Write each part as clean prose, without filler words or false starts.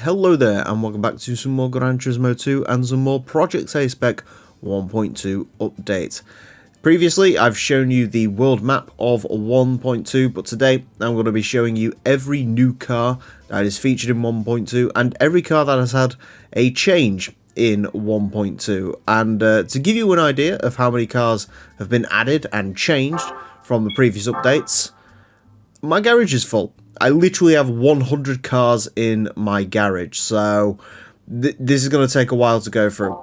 Hello there and welcome back to some more Gran Turismo 2 and some more Project A-Spec 1.2 update. Previously I've shown you the world map of 1.2, but today I'm going to be showing you every new car that is featured in 1.2 and every car that has had a change in 1.2. And to give you an idea of how many cars have been added and changed from the previous updates, my garage is full. I literally have 100 cars in my garage, so this is going to take a while to go through.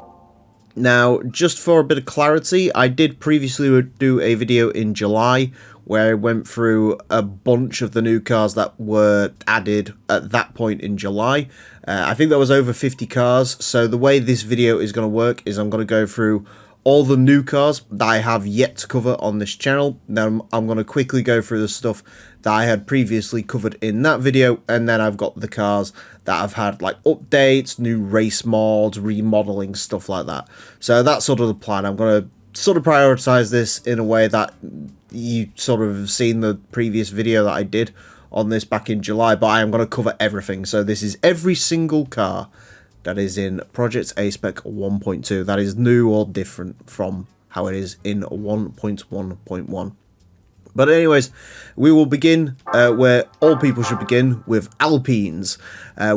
Now, just for a bit of clarity, I did previously do a video in July where I went through a bunch of the new cars that were added at that point in July. I think that was over 50 cars, so the way this video is going to work is I'm going to go through all the new cars that I have yet to cover on this channel. Then I'm going to quickly go through the stuff that I had previously covered in that video, and then I've got the cars that have had like updates, new race mods, remodeling, stuff like that. So that's sort of the plan. I'm going to sort of prioritize this in a way that you sort of have seen the previous video that I did on this back in July, but I am going to cover everything. So this is every single car that is in Project A-Spec 1.2 that is new or different from how it is in 1.1.1. But anyways, we will begin where all people should begin, with Alpines.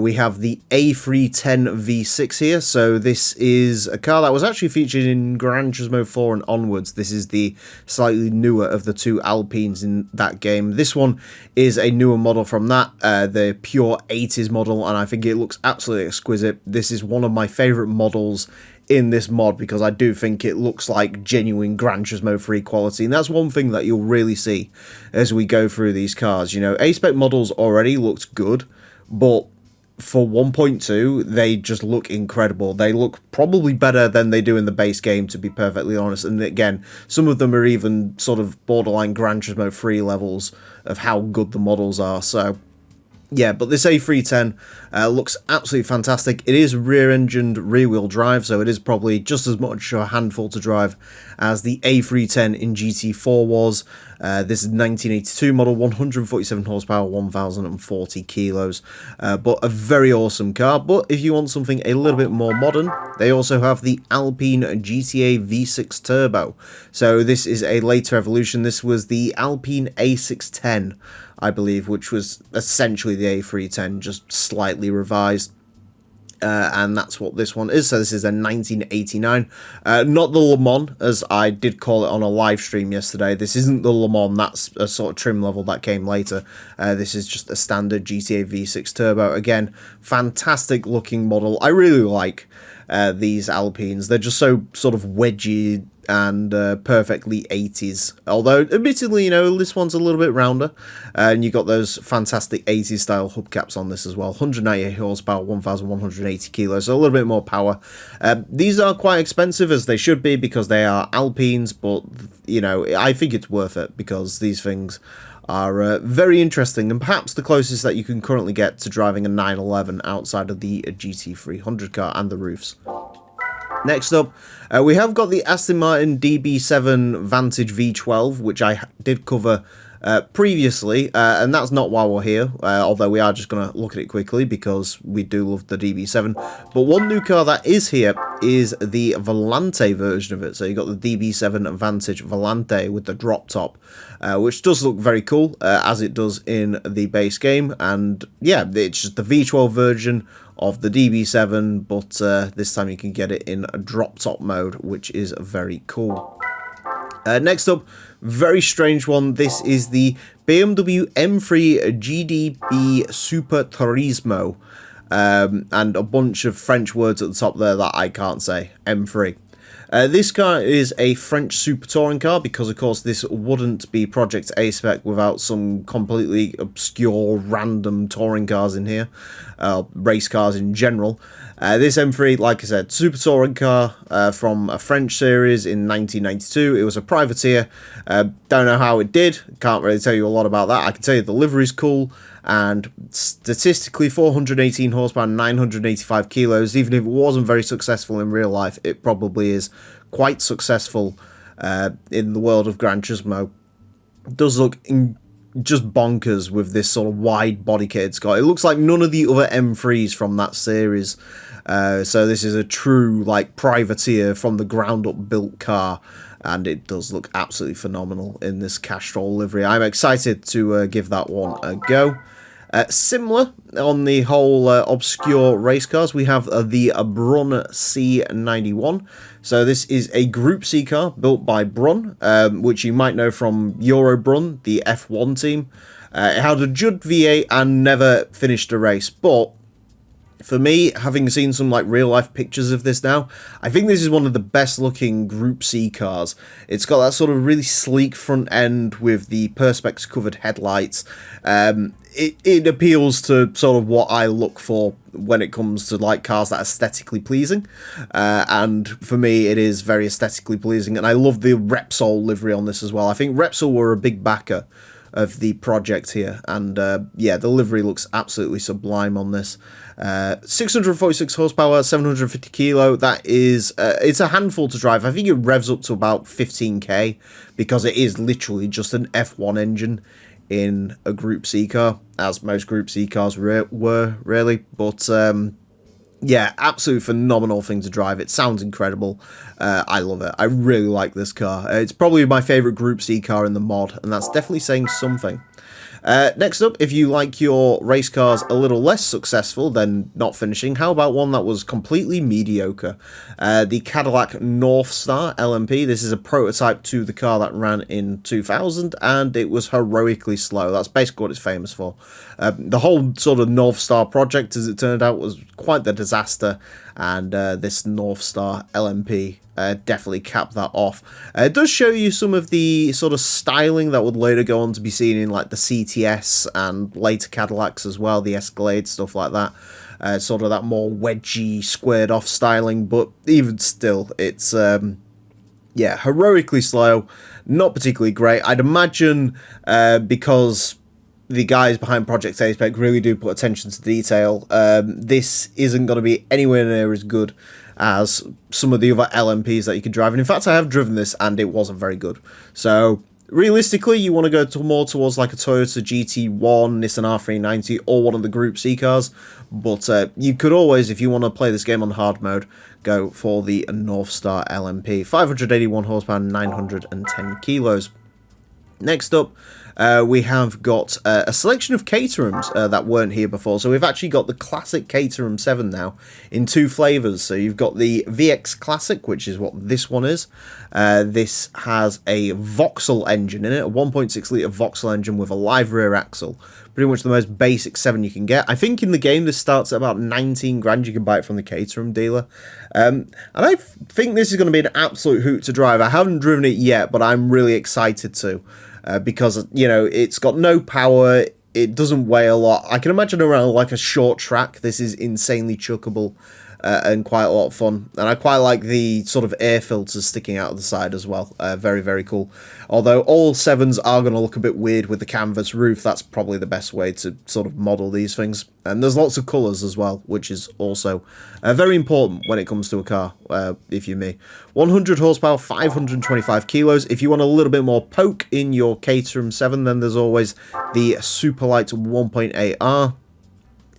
We have the A310 V6 here. So this is a car that was actually featured in Gran Turismo 4 and onwards. This is the slightly newer of the two Alpines in that game. This one is a newer model from that, the pure 80s model, and I think it looks absolutely exquisite. This is one of my favourite models in this mod because I do think it looks like genuine Gran Turismo 3 quality, and that's one thing that you'll really see as we go through these cars. You know, A-Spec models already looked good, but for 1.2 they just look incredible. They look probably better than they do in the base game, to be perfectly honest, and again, some of them are even sort of borderline Gran Turismo 3 levels of how good the models are. So yeah, but this A310 looks absolutely fantastic. It is rear-engined, rear-wheel drive, so it is probably just as much a handful to drive as the A310 in GT4 was. This is 1982 model, 147 horsepower, 1,040 kilos, but a very awesome car. But if you want something a little bit more modern, they also have the Alpine GTA V6 Turbo. So this is a later evolution. This was the Alpine A610, I believe, which was essentially the A310, just slightly revised. And that's what this one is. So this is a 1989, not the Le Mans, as I did call it on a live stream yesterday. This isn't the Le Mans, that's a sort of trim level that came later. This is just a standard GTA V6 Turbo. Again, fantastic looking model. I really like these Alpines. They're just so sort of wedgy and perfectly 80s, although admittedly, you know, this one's a little bit rounder, and you got those fantastic 80s style hubcaps on this as well. 198 horsepower, 1,180 kilos, so a little bit more power. These are quite expensive, as they should be, because they are Alpines, but you know, I think it's worth it because these things are very interesting, and perhaps the closest that you can currently get to driving a 911 outside of the GT300 car and the roofs. Next up, we have got the Aston Martin DB7 Vantage V12, which I did cover previously, and that's not why we're here, although we are just going to look at it quickly because we do love the DB7. But one new car that is here is the Volante version of it. So you got the DB7 Vantage Volante with the drop top, which does look very cool, as it does in the base game. And yeah, it's just the V12 version of the DB7, but this time you can get it in a drop top mode, which is very cool. Next up, very strange one. This is the BMW M3 GDB Super Turismo, and a bunch of French words at the top there that I can't say. M3. This car is a French super touring car because, of course, this wouldn't be Project A-Spec without some completely obscure, random touring cars in here, race cars in general. This M3, like I said, super touring car from a French series in 1992. It was a privateer. Don't know how it did. Can't really tell you a lot about that. I can tell you the livery's cool, and statistically 418 horsepower, 985 kilos. Even if it wasn't very successful in real life, it probably is quite successful in the world of Gran Turismo. It does look just bonkers with this sort of wide body kit it's got. It looks like none of the other M3s from that series. So this is a true, like, privateer from the ground up built car, and it does look absolutely phenomenal in this Castrol livery. I'm excited to give that one a go. Similar on the whole obscure race cars, we have the Brun C91. So this is a Group C car built by Brun, which you might know from Eurobrun, the F1 team. It had a Judd V8 and never finished a race, but for me, having seen some like real life pictures of this now, I think this is one of the best looking Group C cars. It's got that sort of really sleek front end with the Perspex covered headlights. It appeals to sort of what I look for when it comes to like cars that are aesthetically pleasing. And for me, it is very aesthetically pleasing. And I love the Repsol livery on this as well. I think Repsol were a big backer of the project here, and yeah, the livery looks absolutely sublime on this. 646 horsepower, 750 kilo. That is it's a handful to drive. I think it revs up to about 15k because it is literally just an F1 engine in a Group C car, as most Group C cars were really. But yeah, absolutely phenomenal thing to drive. It sounds incredible. I love it. I really like this car. It's probably my favourite Group C car in the mod, and that's definitely saying something. Next up, if you like your race cars a little less successful than not finishing, how about one that was completely mediocre? The Cadillac North Star LMP. This is a prototype to the car that ran in 2000, and it was heroically slow. That's basically what it's famous for. The whole sort of North Star project, as it turned out, was quite the disaster, and this North Star LMP definitely capped that off. It does show you some of the sort of styling that would later go on to be seen in like the CTS and later Cadillacs as well, the Escalade, stuff like that. Sort of that more wedgy, squared off styling, but even still, it's yeah, heroically slow, not particularly great. I'd imagine because the guys behind Project A-Spec really do put attention to detail, this isn't going to be anywhere near as good as some of the other LMPs that you can drive. And in fact, I have driven this and it wasn't very good. So realistically, you want to go more towards like a Toyota GT1, Nissan R390, or one of the Group C cars. But you could always, if you want to play this game on hard mode, go for the North Star LMP. 581 horsepower, 910 kilos. Next up, we have got a selection of Caterhams that weren't here before. So we've actually got the classic Caterham 7 now in two flavours. So you've got the VX Classic, which is what this one is. This has a Vauxhall engine in it, a 1.6 litre Vauxhall engine with a live rear axle. Pretty much the most basic 7 you can get. I think in the game this starts at about 19 grand. You can buy it from the Caterham dealer. And I think this is going to be an absolute hoot to drive. I haven't driven it yet, but I'm really excited to. Because, you know, it's got no power, it doesn't weigh a lot. I can imagine around like a short track, this is insanely chuckable and quite a lot of fun. And I quite like the sort of air filters sticking out of the side as well. Very, very cool. Although all 7s are going to look a bit weird with the canvas roof, that's probably the best way to sort of model these things. And there's lots of colours as well, which is also very important when it comes to a car, if you're me. 100 horsepower, 525 kilos. If you want a little bit more poke in your Caterham 7, then there's always the Superlight 1.8R.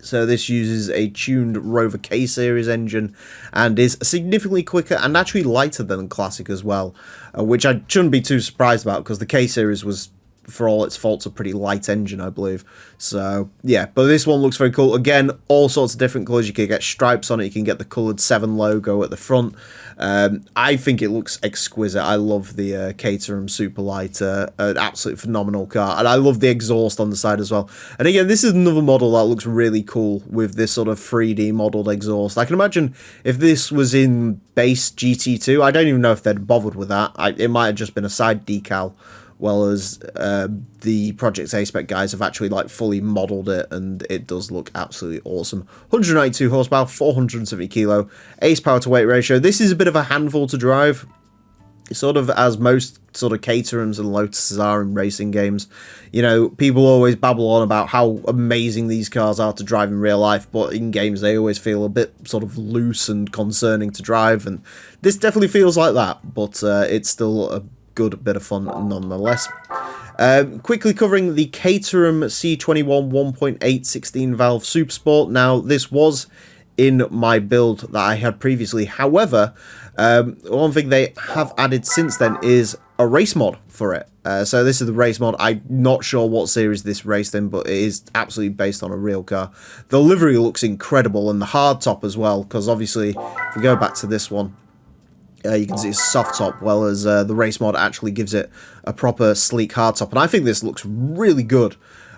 So this uses a tuned Rover K-Series engine and is significantly quicker and actually lighter than Classic as well, which I shouldn't be too surprised about because the K-Series was, for all its faults, a pretty light engine, I believe. So, yeah, but this one looks very cool. Again, all sorts of different colours. You can get stripes on it. You can get the coloured 7 logo at the front. I think it looks exquisite. I love the Caterham Superlight, an absolute phenomenal car. And I love the exhaust on the side as well. And again, this is another model that looks really cool with this sort of 3D modelled exhaust. I can imagine if this was in base GT2, I don't even know if they'd bothered with that. It might have just been a side decal. Well as the Project A-Spec guys have actually like fully modelled it, and it does look absolutely awesome. 192 horsepower, 470 kilo, ace power to weight ratio. This is a bit of a handful to drive, sort of as most sort of Caterhams and Lotuses are in racing games. You know, people always babble on about how amazing these cars are to drive in real life, but in games they always feel a bit sort of loose and concerning to drive, and this definitely feels like that, but it's still a good bit of fun nonetheless. Quickly covering the Caterham C21 1.8 16 valve Supersport. Now, this was in my build that I had previously. However, one thing they have added since then is a race mod for it. So this is the race mod. I'm not sure what series this raced in, but it is absolutely based on a real car. The livery looks incredible, and the hard top as well, because obviously, if we go back to this one, you can see it's soft top, well as the race mod actually gives it a proper sleek hard top. And I think this looks really good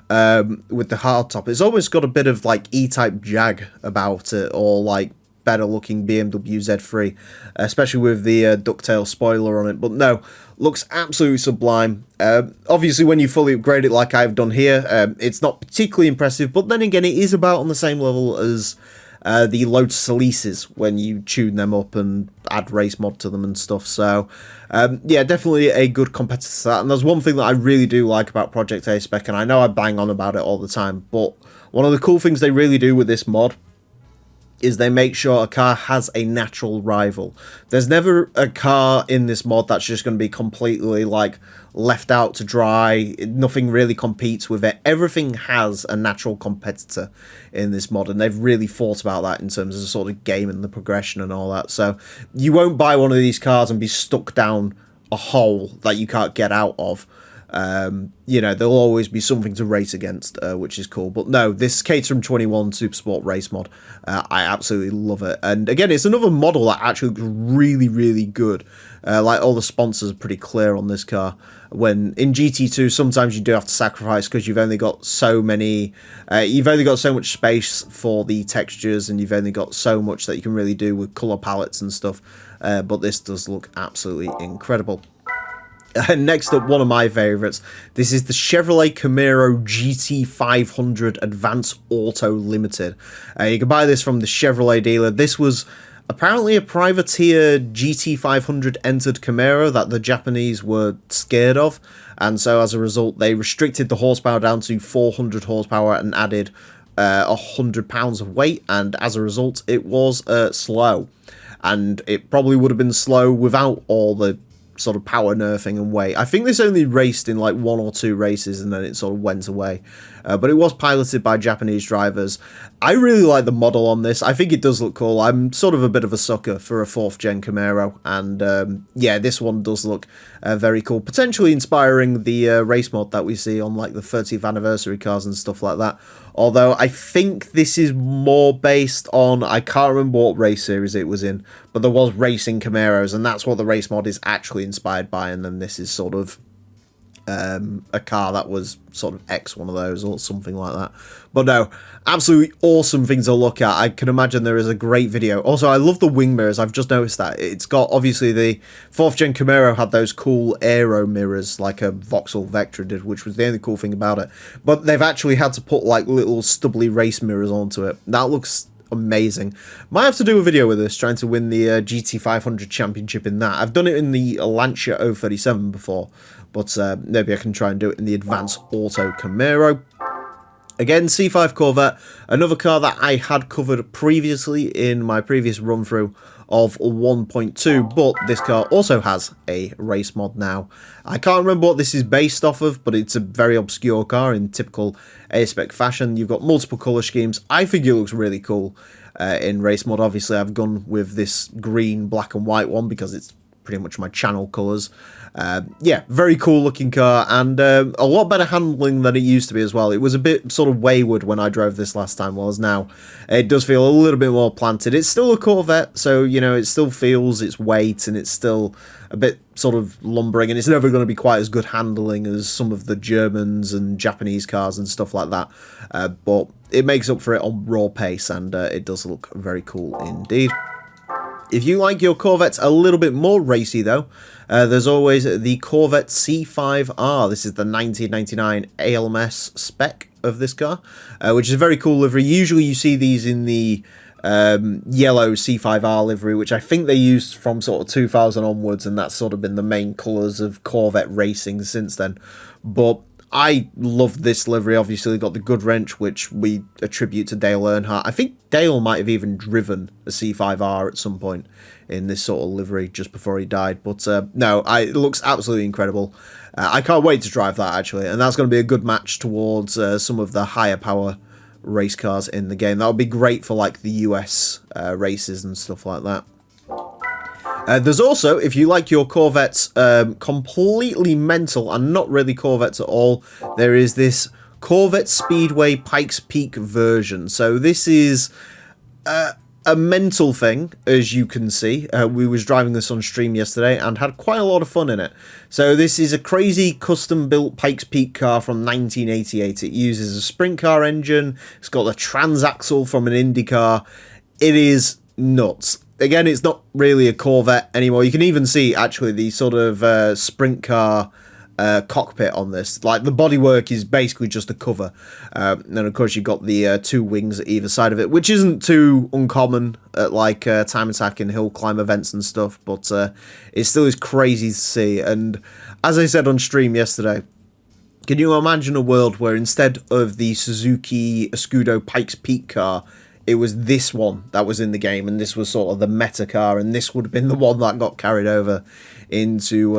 with the hard top. It's almost got a bit of like E-Type Jag about it, or like better looking BMW Z3, especially with the ducktail spoiler on it. But no, looks absolutely sublime. Obviously, when you fully upgrade it like I've done here, it's not particularly impressive, but then again, it is about on the same level as the Lotus Elises when you tune them up and add race mod to them and stuff. So yeah, definitely a good competitor to that. And there's one thing that I really do like about Project A-Spec, and I know I bang on about it all the time, but one of the cool things they really do with this mod is they make sure a car has a natural rival. There's never a car in this mod that's just going to be completely like left out to dry. Nothing really competes with it. Everything has a natural competitor in this mod, and they've really thought about that in terms of the sort of game and the progression and all that. So you won't buy one of these cars and be stuck down a hole that you can't get out of. You know, there'll always be something to race against, which is cool. But no, this Caterham 21 Supersport race mod, I absolutely love it. And again, it's another model that actually looks really, really good. Like all the sponsors are pretty clear on this car. When in GT2, sometimes you do have to sacrifice because you've only got so many, you've only got so much space for the textures, and you've only got so much that you can really do with color palettes and stuff. But this does look absolutely incredible. Next up, one of my favourites. This is the Chevrolet Camaro GT500 Advance Auto Limited. You can buy this from the Chevrolet dealer. This was apparently a privateer GT500 entered Camaro that the Japanese were scared of, and so as a result they restricted the horsepower down to 400 horsepower and added 100 pounds of weight, and as a result it was slow, and it probably would have been slow without all the sort of power nerfing and weight. I think this only raced in like 1 or 2 races and then it sort of went away. But it was piloted by Japanese drivers. I really like the model on this. I think it does look cool. I'm sort of a bit of a sucker for a 4th gen Camaro, and yeah, this one does look very cool. Potentially inspiring the race mod that we see on like the 30th anniversary cars and stuff like that. Although I think this is more based on, I can't remember what race series it was in, but there was racing Camaros, and that's what the race mod is actually inspired by, and then this is sort of a car that was sort of X one of those or something like that. But no, absolutely awesome thing to look at. I can imagine there is a great video. Also, I love the wing mirrors. I've just noticed that it's got, obviously the 4th gen Camaro had those cool aero mirrors like a Vauxhall Vectra did, which was the only cool thing about it. But they've actually had to put like little stubbly race mirrors onto it. That looks amazing. Might have to do a video with this, trying to win the GT500 championship in that. I've done it in the Lancia 037 before, but maybe I can try and do it in the Advance Auto Camaro. Again, C5 Corvette, another car that I had covered previously in my previous run through of 1.2, but this car also has a race mod now. I can't remember what this is based off of, but it's a very obscure car in typical A-Spec fashion. You've got multiple colour schemes. I think it looks really cool in race mod. Obviously, I've gone with this green, black and white one because it's pretty much my channel colours. Yeah, very cool looking car, and a lot better handling than it used to be as well. It was a bit sort of wayward when I drove this last time, whereas now it does feel a little bit more planted. It's still a Corvette, so you know, it still feels its weight, and it's still a bit sort of lumbering, and it's never going to be quite as good handling as some of the Germans and Japanese cars and stuff like that, but it makes up for it on raw pace, and it does look very cool indeed. If you like your Corvettes a little bit more racy though, there's always the Corvette C5R. This is the 1999 ALMS spec of this car, which is a very cool livery. Usually you see these in the yellow C5R livery, which I think they used from sort of 2000 onwards, and that's sort of been the main colours of Corvette racing since then. But I love this livery. Obviously, got the good wrench, which we attribute to Dale Earnhardt. I think Dale might have even driven a C5R at some point in this sort of livery just before he died. But no, it looks absolutely incredible. I can't wait to drive that, actually. And that's going to be a good match towards some of the higher power race cars in the game. That would be great for like the US races and stuff like that. There's also, if you like your Corvettes completely mental and not really Corvettes at all, there is this Corvette Speedway Pikes Peak version. So this is a mental thing, as you can see. We was driving this on stream yesterday and had quite a lot of fun in it. So this is a crazy custom-built Pikes Peak car from 1988. It uses a sprint car engine. It's got the transaxle from an Indy car. It is nuts. Again, it's not really a Corvette anymore. You can even see, actually, the sort of sprint car cockpit on this. Like, the bodywork is basically just a cover. And, of course, you've got the two wings at either side of it, which isn't too uncommon at, like, time attack and hill climb events and stuff. But it still is crazy to see. And as I said on stream yesterday, can you imagine a world where instead of the Suzuki Escudo Pikes Peak car, it was this one that was in the game, and this was sort of the meta car, and this would have been the one that got carried over into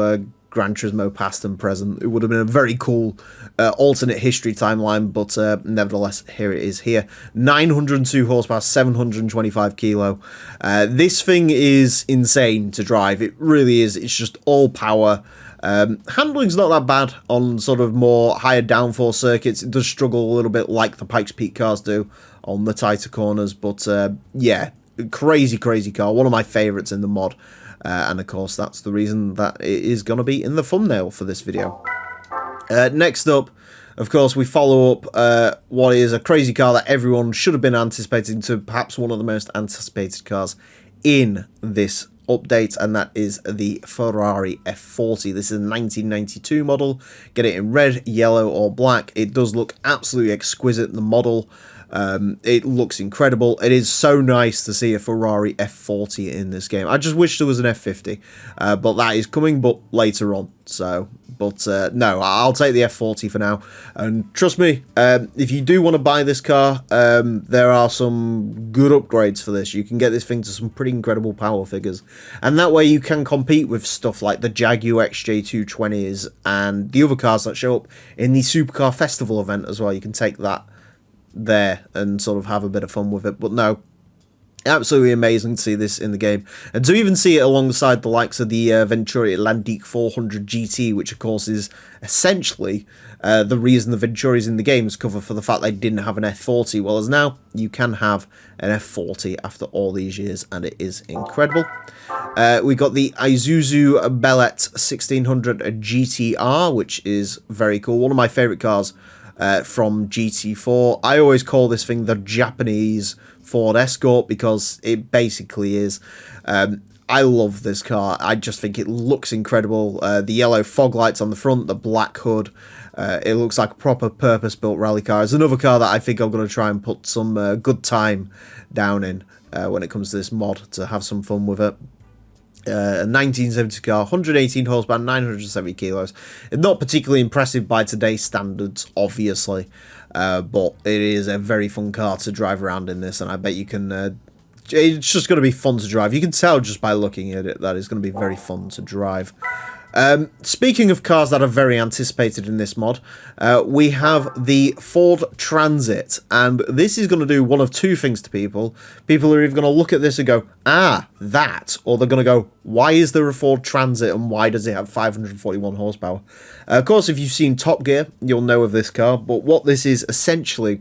Gran Turismo past and present? It would have been a very cool alternate history timeline, but nevertheless, here it is here. 902 horsepower, 725 kilo. This thing is insane to drive. It really is. It's just all power. Handling's not that bad on sort of more higher downforce circuits. It does struggle a little bit like the Pikes Peak cars do on the tighter corners, but yeah, crazy car, one of my favorites in the mod, and of course that's the reason that it is going to be in the thumbnail for this video. Next up, of course, we follow up what is a crazy car that everyone should have been anticipating, to perhaps one of the most anticipated cars in this update, and that is the Ferrari F40. This is a 1992 model. Get it in red, yellow, or black. It does look absolutely exquisite, the model. It looks incredible. It is so nice to see a Ferrari F40 in this game. I just wish there was an F50, but that is coming, but later on. So, but no, I'll take the F40 for now. And trust me, if you do want to buy this car, there are some good upgrades for this. You can get this thing to some pretty incredible power figures, and that way you can compete with stuff like the Jaguar XJ220s and the other cars that show up in the Supercar Festival event as well. You can take that there and sort of have a bit of fun with it. But no, absolutely amazing to see this in the game, and to even see it alongside the likes of the Venturi Atlantique 400 GT, which of course is essentially the reason the Venturi's in the game is cover for the fact they didn't have an F40. Well, as now you can have an F40 after all these years, and it is incredible. We got the Isuzu Bellet 1600 GTR, which is very cool. One of my favorite cars from GT4. I always call this thing the Japanese Ford Escort because it basically is. I love this car. I just think it looks incredible. The yellow fog lights on the front, the black hood. It looks like a proper purpose-built rally car. It's another car that I think I'm going to try and put some good time down in when it comes to this mod, to have some fun with it. A 1970 car, 118 horsepower, 970 kilos. Not particularly impressive by today's standards, obviously, but it is a very fun car to drive around in this, and I bet you can. It's just going to be fun to drive. You can tell just by looking at it that it's going to be very fun to drive. Speaking of cars that are very anticipated in this mod, we have the Ford Transit, and this is going to do one of two things to people. People are either going to look at this and go, ah, that, or they're going to go, why is there a Ford Transit and why does it have 541 horsepower? Of course, if you've seen Top Gear, you'll know of this car, but what this is essentially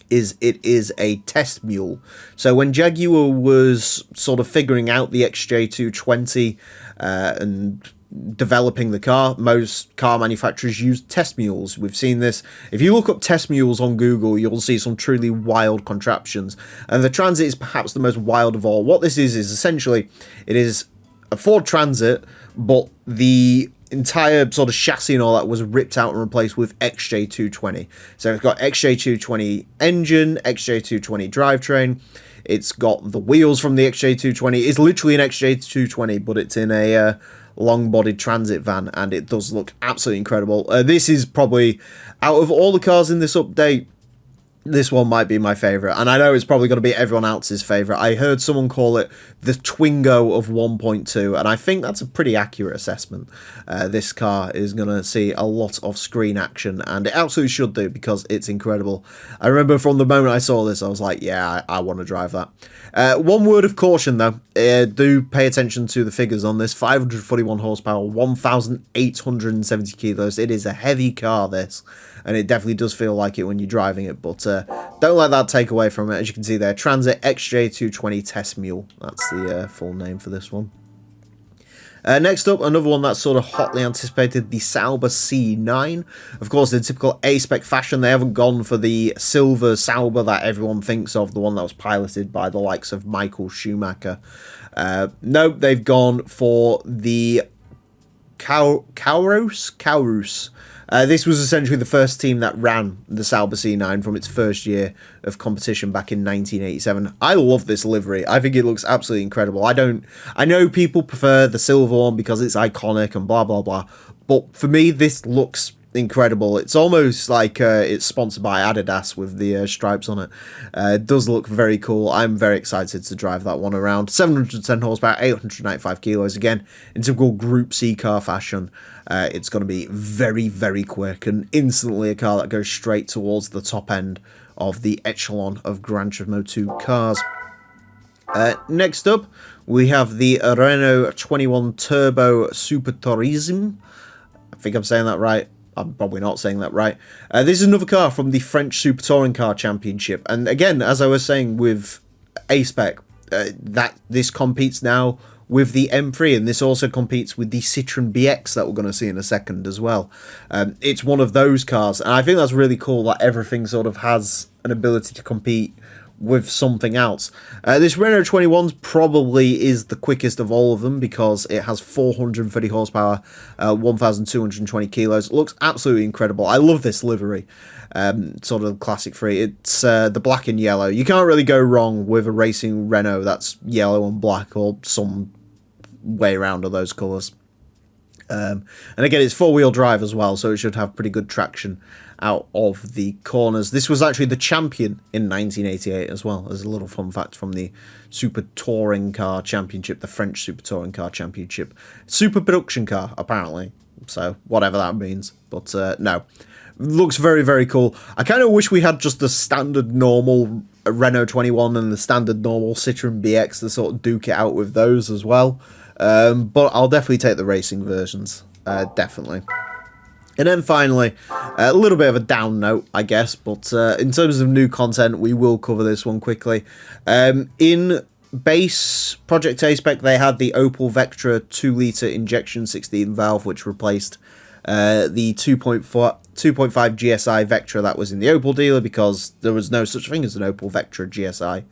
is it is a test mule. So when Jaguar was sort of figuring out the XJ220 and developing the car, most car manufacturers use test mules. We've seen this. If you look up test mules on Google, you'll see some truly wild contraptions, and the Transit is perhaps the most wild of all. What this is essentially, it is a Ford Transit, but the entire sort of chassis and all that was ripped out and replaced with XJ220. So it's got XJ220 engine, XJ220 drivetrain. It's got the wheels from the XJ220. It's literally an XJ220, but it's in a long-bodied transit van, and it does look absolutely incredible. This is probably, out of all the cars in this update, this one might be my favourite, and I know it's probably going to be everyone else's favourite. I heard someone call it the Twingo of 1.2, and I think that's a pretty accurate assessment. This car is going to see a lot of screen action, and it absolutely should do, because it's incredible. I remember from the moment I saw this, I was like, yeah, I want to drive that. One word of caution, though. Do pay attention to the figures on this. 541 horsepower, 1,870 kilos. It is a heavy car, this. And it definitely does feel like it when you're driving it, but don't let that take away from it. As you can see there, Transit XJ220 Test Mule. That's the full name for this one. Next up, another one that's sort of hotly anticipated, the Sauber C9. Of course, in typical A-Spec fashion, they haven't gone for the silver Sauber that everyone thinks of, the one that was piloted by the likes of Michael Schumacher. No, they've gone for the Kaurus. This was essentially the first team that ran the Sauber C9 from its first year of competition back in 1987. I love this livery. I think it looks absolutely incredible. I know people prefer the silver one because it's iconic and blah, blah, blah. But for me, this looks incredible. It's almost like it's sponsored by Adidas with the stripes on it. It does look very cool. I'm very excited to drive that one around. 710 horsepower, 895 kilos. Again, in typical Group C car fashion. It's going to be very, very quick and instantly a car that goes straight towards the top end of the echelon of Gran Turismo 2 cars. Next up, we have the Renault 21 Turbo Super Turismo. I think I'm saying that right. I'm probably not saying that right. This is another car from the French Super Touring Car Championship. And again, as I was saying with A-Spec, that this competes now with the M3, and this also competes with the Citroen BX that we're going to see in a second as well. It's one of those cars, and I think that's really cool that everything sort of has an ability to compete with something else. This Renault 21 probably is the quickest of all of them because it has 430 horsepower, 1,220 kilos. It looks absolutely incredible. I love this livery. Sort of classic free. It's the black and yellow. You can't really go wrong with a racing Renault that's yellow and black or some way around of those colours. And again, it's four-wheel drive as well, so it should have pretty good traction out of the corners. This was actually the champion in 1988 as well, as a little fun fact from the Super Touring Car Championship, the French Super Touring Car Championship. Super production car, apparently, so whatever that means, but no. Looks very, very cool. I kind of wish we had just the standard normal Renault 21 and the standard normal Citroen BX to sort of duke it out with those as well. But I'll definitely take the racing versions, definitely. And then finally, a little bit of a down note, I guess, but in terms of new content, we will cover this one quickly. In base Project A-Spec, they had the Opel Vectra 2-litre injection 16 valve, which replaced the 2.5 GSI Vectra that was in the Opel dealer because there was no such thing as an Opel Vectra GSI.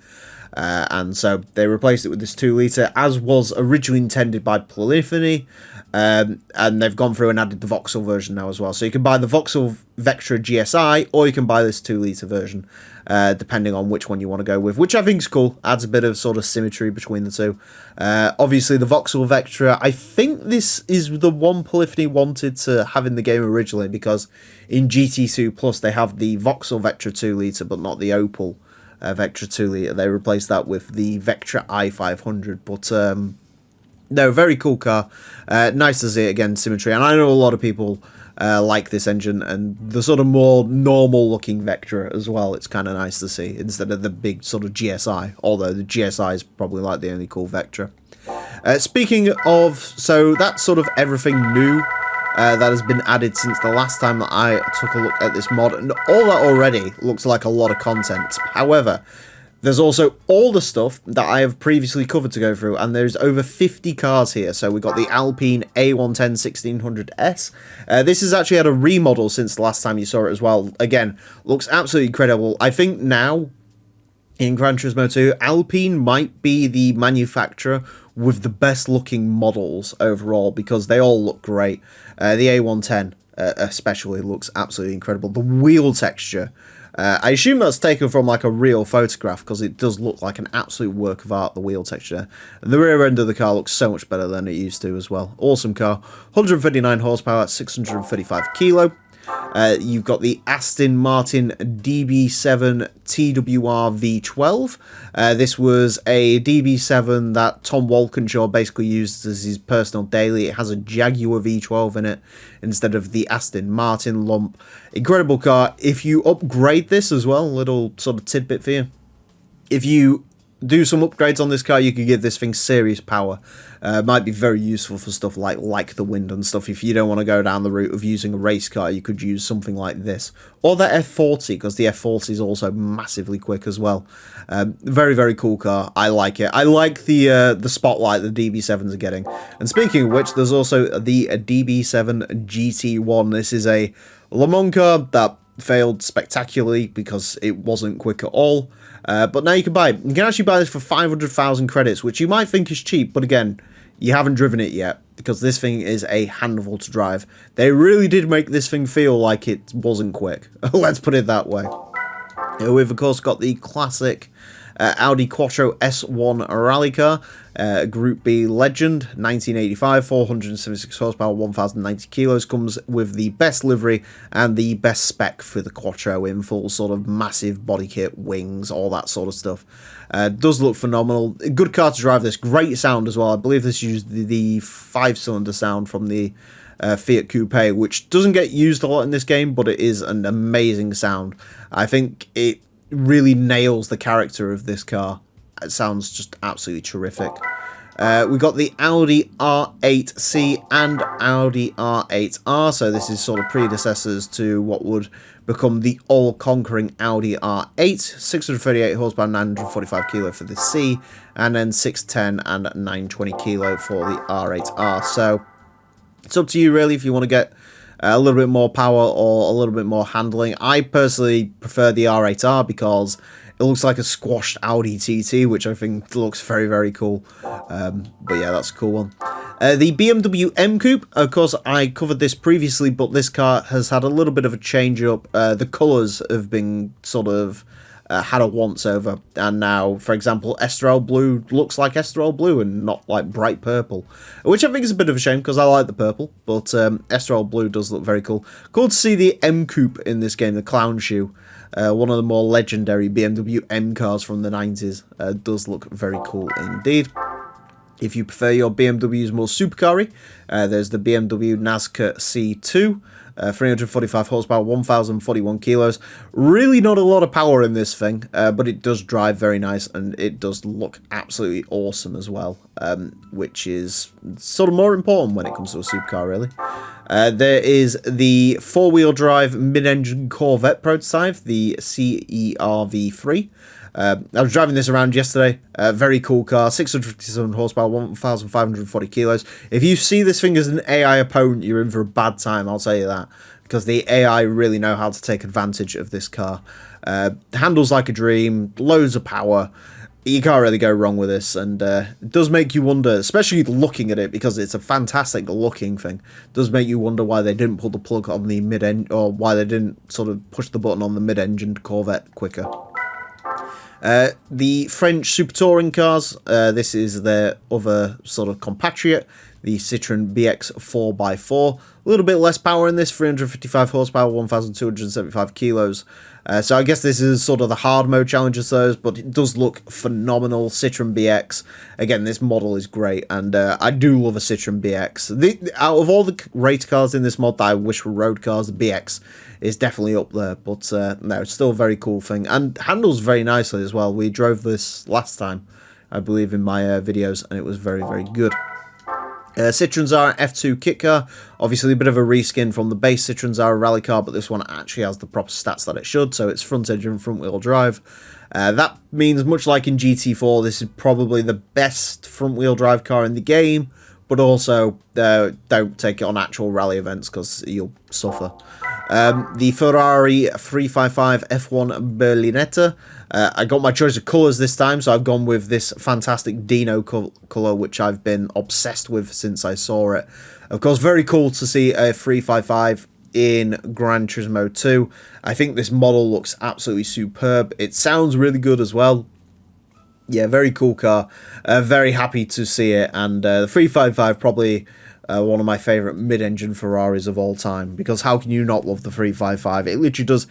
And so they replaced it with this 2-litre, as was originally intended by Polyphony, and they've gone through and added the Vauxhall version now as well. So you can buy the Vauxhall Vectra GSI, or you can buy this 2-litre version, depending on which one you want to go with, which I think is cool. Adds a bit of sort of symmetry between the two. Obviously, the Vauxhall Vectra, I think this is the one Polyphony wanted to have in the game originally, because in GT2 Plus they have the Vauxhall Vectra 2-litre, but not the Opel Vectra 2-litre. They replaced that with the Vectra i500, but no, very cool car. Nice to see it again, symmetry, and I know a lot of people like this engine and the sort of more normal looking Vectra as well. It's kind of nice to see instead of the big sort of GSI, although the GSI is probably like the only cool Vectra. Speaking of, so that's sort of everything new that has been added since the last time that I took a look at this mod, and all that already looks like a lot of content. However, there's also all the stuff that I have previously covered to go through, and there's over 50 cars here. So we've got the Alpine A110 1600S. This has actually had a remodel since the last time you saw it as well. Again, looks absolutely incredible. I think now, in Gran Turismo 2, Alpine might be the manufacturer with the best looking models overall, because they all look great. The A110 especially looks absolutely incredible. The wheel texture, I assume that's taken from like a real photograph, because it does look like an absolute work of art, the wheel texture. And the rear end of the car looks so much better than it used to as well. Awesome car. 139 horsepower, 635 kilo. You've got the Aston Martin DB7 TWR V12. This was a DB7 that Tom Walkinshaw basically used as his personal daily. It has a Jaguar V12 in it instead of the Aston Martin lump. Incredible car. If you upgrade this as well, little sort of tidbit for you. If you do some upgrades on this car, you could give this thing serious power. Might be very useful for stuff like the wind and stuff. If you don't want to go down the route of using a race car, you could use something like this. Or the F40, because the F40 is also massively quick as well. Very, very cool car. I like it. I like the spotlight the DB7s are getting. And speaking of which, there's also the DB7 GT1. This is a Le Mans car that failed spectacularly because it wasn't quick at all. But now you can buy it. You can actually buy this for 500,000 credits, which you might think is cheap, but again, you haven't driven it yet, because this thing is a handful to drive. They really did make this thing feel like it wasn't quick. Let's put it that way. We've, of course, got the classic Audi Quattro S1 rally car, Group B Legend, 1985, 476 horsepower, 1,090 kilos, comes with the best livery and the best spec for the Quattro in full sort of massive body kit, wings, all that sort of stuff. Does look phenomenal. Good car to drive this. Great sound as well. I believe this used the 5-cylinder sound from the Fiat Coupe, which doesn't get used a lot in this game, but it is an amazing sound. I think it really nails the character of this car. It sounds just absolutely terrific. We've got the Audi R8C and Audi R8R, so this is sort of predecessors to what would become the all-conquering Audi R8. 638 horsepower, 945 kilo for the C, and then 610 and 920 kilo for the R8R. So it's up to you really if you want to get a little bit more power or a little bit more handling. I personally prefer the R8R because it looks like a squashed Audi TT, which I think looks very, very cool. But yeah, that's a cool one. The BMW M Coupe, of course, I covered this previously, but this car has had a little bit of a change up. The colours have been sort of had a once over, and now, for example, Estoril Blue looks like Estoril Blue and not like bright purple, which I think is a bit of a shame because I like the purple, but Estoril Blue does look very cool. Cool to see the M Coupe in this game, the clown shoe. One of the more legendary BMW M cars from the 90s. Does look very cool indeed. If you prefer your BMWs more supercar-y, there's the BMW Nazca C2. 345 horsepower, 1,041 kilos. Really not a lot of power in this thing, but it does drive very nice, and it does look absolutely awesome as well, which is sort of more important when it comes to a supercar, really. There is the four-wheel drive mid-engine Corvette prototype, the CERV3. I was driving this around yesterday. Very cool car, 657 horsepower, 1,540 kilos. If you see this thing as an AI opponent, you're in for a bad time, I'll tell you that. Because the AI really know how to take advantage of this car. Handles like a dream, loads of power. You can't really go wrong with this, and it does make you wonder, especially looking at it, because it's a fantastic looking thing. It does make you wonder why they didn't pull the plug on the mid-engine, or why they didn't sort of push the button on the mid-engined Corvette quicker. The French Super Touring cars, this is their other sort of compatriot, the Citroën BX 4x4. A little bit less power in this, 355 horsepower, 1,275 kilos. So I guess this is sort of the hard mode challenge of those, but it does look phenomenal. Citroën BX, again, this model is great, and I do love a Citroën BX. Out of all the race cars in this mod that I wish were road cars, the BX is definitely up there, but no, it's still a very cool thing, and handles very nicely as well. We drove this last time, I believe, in my videos, and it was very, very good. Citroën are F2 kit car, obviously a bit of a reskin from the base Citroën are rally car, but this one actually has the proper stats that it should, so it's front engine, front wheel drive. That means, much like in GT4, this is probably the best front wheel drive car in the game, but also don't take it on actual rally events because you'll suffer. The Ferrari 355 F1 Berlinetta. I got my choice of colours this time, so I've gone with this fantastic Dino colour, which I've been obsessed with since I saw it. Of course, very cool to see a 355 in Gran Turismo 2. I think this model looks absolutely superb. It sounds really good as well. Yeah, very cool car. Very happy to see it. And the 355 probably one of my favourite mid-engine Ferraris of all time. Because how can you not love the 355? It literally does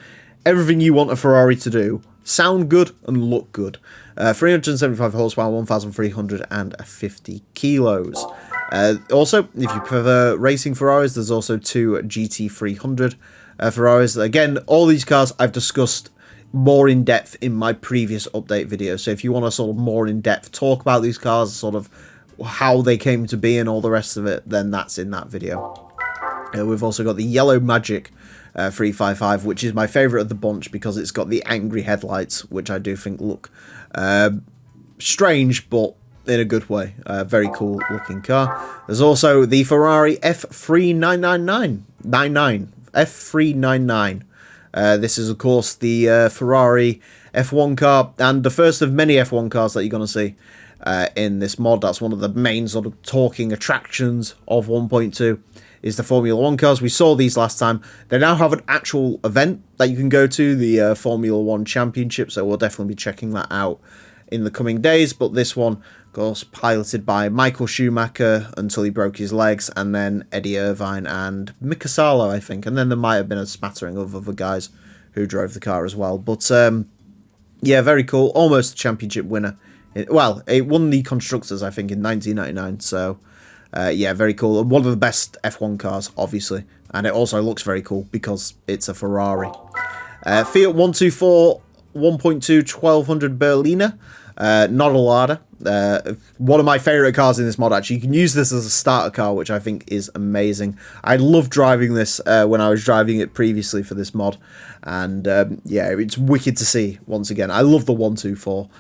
everything you want a Ferrari to do. Sound good and look good. 375 horsepower, 1,350 kilos. Also, if you prefer racing Ferraris, there's also two GT300 Ferraris. Again, all these cars I've discussed more in depth in my previous update video. So if you want to sort of more in depth talk about these cars, sort of how they came to be and all the rest of it, then that's in that video. We've also got the Yellow Magic 355, which is my favourite of the bunch because it's got the angry headlights, which I do think look strange, but in a good way. Very cool looking car. There's also the Ferrari F399. This is, of course, the Ferrari F1 car, and the first of many F1 cars that you're going to see in this mod. That's one of the main sort of talking attractions of 1.2, is the Formula 1 cars. We saw these last time. They now have an actual event that you can go to, the Formula 1 Championship, so we'll definitely be checking that out in the coming days. But this one, of course, piloted by Michael Schumacher until he broke his legs, and then Eddie Irvine and Mika Salo, I think. And then there might have been a smattering of other guys who drove the car as well. But, yeah, very cool. Almost a championship winner. Well, it won the Constructors, I think, in 1999. So, yeah, very cool. And one of the best F1 cars, obviously. And it also looks very cool because it's a Ferrari. Fiat 124 1.2 1200 Berliner. Not a Lada. One of my favourite cars in this mod, actually. You can use this as a starter car, which I think is amazing. I loved driving this when I was driving it previously for this mod. And, yeah, it's wicked to see, once again. I love the 124.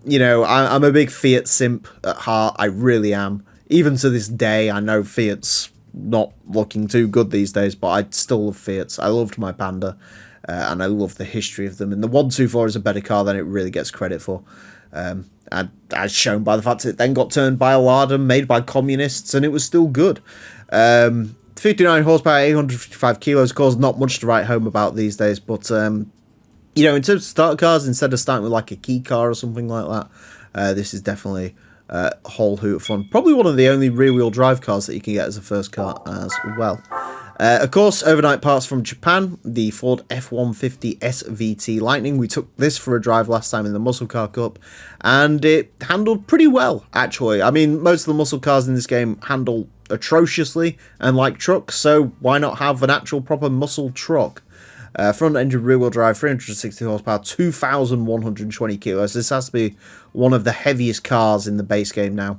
You know, I'm a big Fiat simp at heart. I really am. Even to this day, I know Fiat's not looking too good these days, but I still love Fiats. I loved my Panda. And I love the history of them. And the 124 is a better car than it really gets credit for. And as shown by the fact that it then got turned by a Lada made by communists, and it was still good. 59 horsepower, 855 kilos, of course, not much to write home about these days. But, you know, in terms of starter cars, instead of starting with like a key car or something like that, this is definitely a whole hoot of fun. Probably one of the only rear-wheel drive cars that you can get as a first car as well. Of course, overnight parts from Japan, the Ford F-150 SVT Lightning. We took this for a drive last time in the Muscle Car Cup, and it handled pretty well, actually. I mean, most of the muscle cars in this game handle atrociously and like trucks, so why not have an actual proper muscle truck? Front engine rear wheel drive, 360 horsepower, 2,120 kilos. This has to be one of the heaviest cars in the base game now.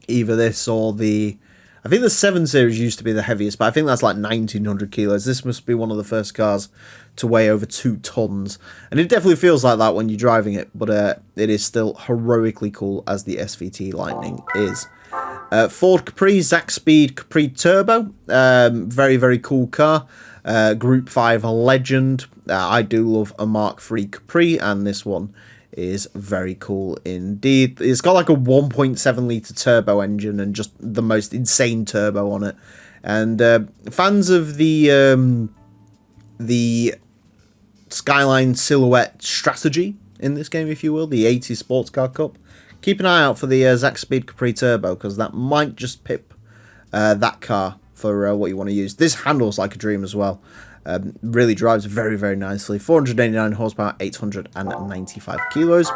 Either this or the... I think the 7 Series used to be the heaviest, but I think that's like 1,900 kilos. This must be one of the first cars to weigh over 2 tons. And it definitely feels like that when you're driving it, but it is still heroically cool as the SVT Lightning is. Ford Capri, Zack Speed Capri Turbo. Very, very cool car. Group 5 legend. I do love a Mark III Capri, and this one is very cool indeed. It's got like a 1.7 litre turbo engine and just the most insane turbo on it. And fans of the Skyline Silhouette strategy in this game, if you will, the 80 Sports Car Cup, keep an eye out for the Zack Speed Capri Turbo, because that might just pip that car for what you want to use. This handles like a dream as well. Really drives very, very nicely. 489 horsepower, 895 kilos.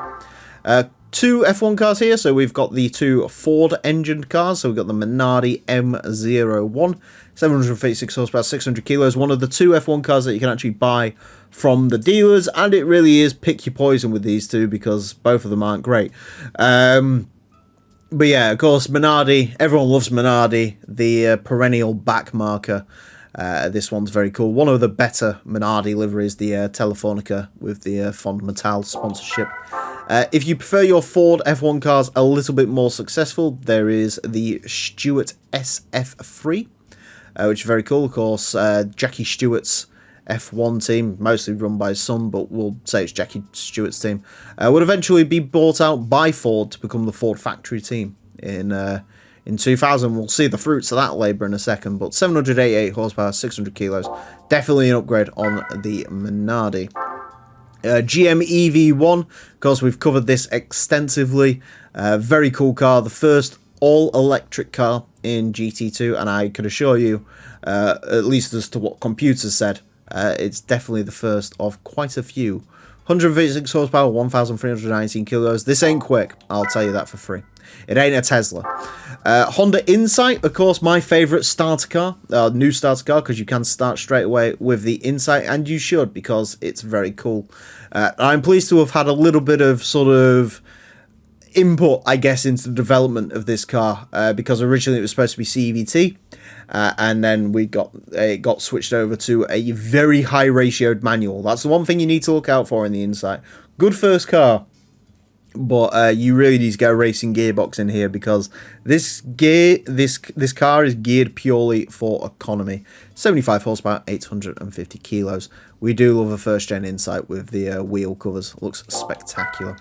2 F1 cars here. So we've got the 2 Ford engined cars. So we've got the Minardi M01, 736 horsepower, 600 kilos. One of the 2 F1 cars that you can actually buy from the dealers. And it really is pick your poison with these two, because both of them aren't great. But yeah, of course, Minardi. Everyone loves Minardi, the perennial back marker. This one's very cool. One of the better Minardi liveries, the Telefonica with the Fond Metal sponsorship. If you prefer your Ford F1 cars a little bit more successful, there is the Stewart SF3, which is very cool. Of course, Jackie Stewart's F1 team, mostly run by his son, but we'll say it's Jackie Stewart's team, would eventually be bought out by Ford to become the Ford factory team in in 2000. We'll see the fruits of that labour in a second, but 788 horsepower, 600 kilos, definitely an upgrade on the Minardi. GM EV1, of course, we've covered this extensively. Very cool car, the first all-electric car in GT2, and I can assure you, at least as to what Komputer said, it's definitely the first of quite a few. 156 horsepower, 1,319 kilos. This ain't quick, I'll tell you that for free. It ain't a Tesla. Honda Insight, of course, my favourite starter car, new starter car, because you can start straight away with the Insight, and you should, because it's very cool. I'm pleased to have had a little bit of sort of input, I guess, into the development of this car, because originally it was supposed to be CVT, and then it got switched over to a very high ratioed manual. That's the one thing you need to look out for in the Insight. Good first car, but you really need to get a racing gearbox in here, because this car is geared purely for economy. 75 horsepower, 850 kilos. We do love a first gen Insight with the wheel covers. Looks spectacular.